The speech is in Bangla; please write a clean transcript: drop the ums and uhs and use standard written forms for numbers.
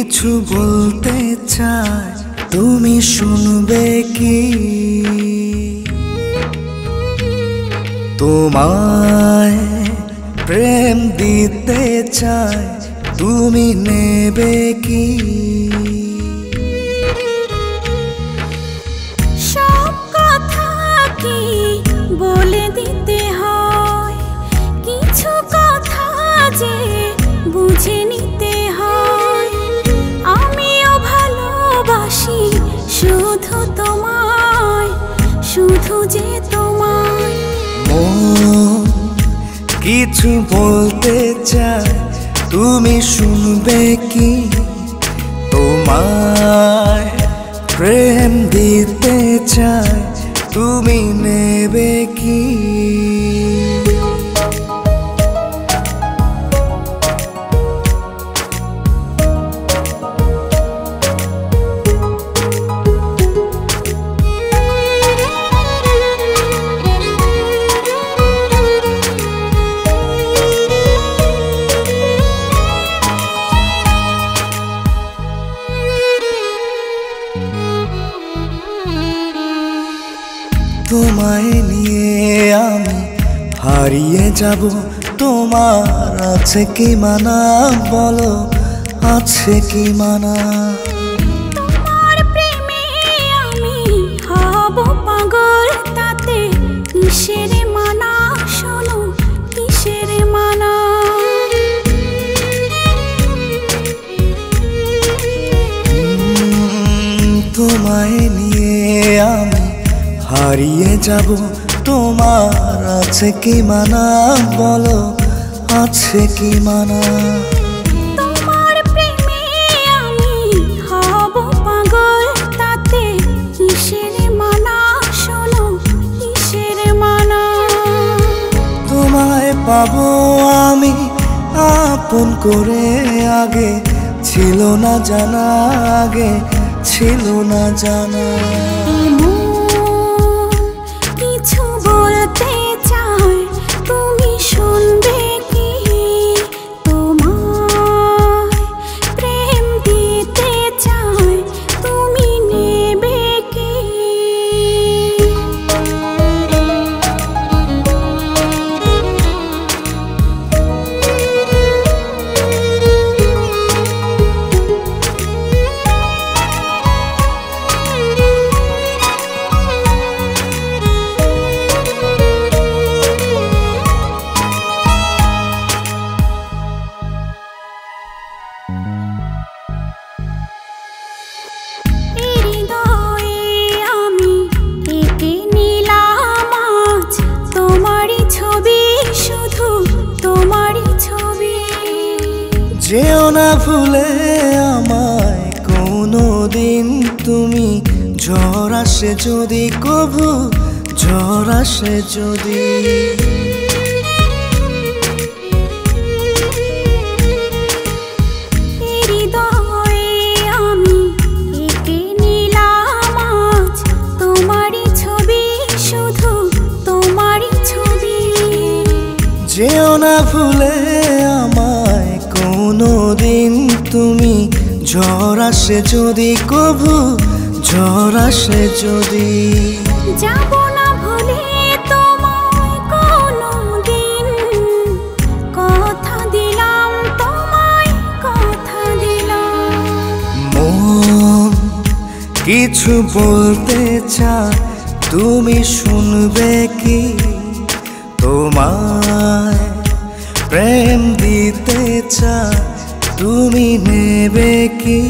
কিছু বলতে চাই, তুমি শুনবে কি? তোমায় প্রেম দিতে চাই, তুমি নেবে কি? সব কথা কি বলে দিতে হয়, কিছু কথা যে বুঝে নিতে হয়। আমিও ভালোবাসি শুধু তোমায়, শুধু যে তোমায়। মন কিছু বলতে চাই, তুমি শুনবে কি? তোমায় প্রেম দিতে চাই, তুমি নেবে কি? তোমায় নিয়ে আমি হারিয়ে যাব, তোমার আছে কি মানা? বলো, আছে কি মানা? তোমার প্রেমে আমি হব পাগল, তাতে কিসের মানা? শোনো, কিসের মানা? তোমায় নিয়ে আমি হারিয়ে যাব, তোমার আছে কি মানা? বলো, আছে কি মানা? তোমার প্রেমে আমি হব পাগল, তাতে কিসের মানা? শোনো, কিসের মানা? তোমায় পাবো আমি আপন করে, আগে ছিল না জানা, আগে ছিল না জানা। কিছু বলতে চাই, তুমি শুনবে কি? তোমায় প্রেম দিতে চাই, তুমি নেবে কি? যেও না ভুলে আমায় কোনো দিন তুমি, ঝড় আসে যদি কভু, ঝড় আসে যদি। আমি এঁকে নিলাম আজ তোমারই ছবি, শুধু তোমারই ছবি। যেও না ভুলে আমায় কোনো দিন তুমি, ঝড় আসে যদি কভু, ঝড় আসে যদি। যাব না ভুলে তোমায় কোনো দিন, কথা দিলাম তোমায়, কথা দিলাম। মন কিছু বলতে চায়, তুমি শুনবে কি? তোমায় প্রেম দিতে চাই, তুমি নেবে কি?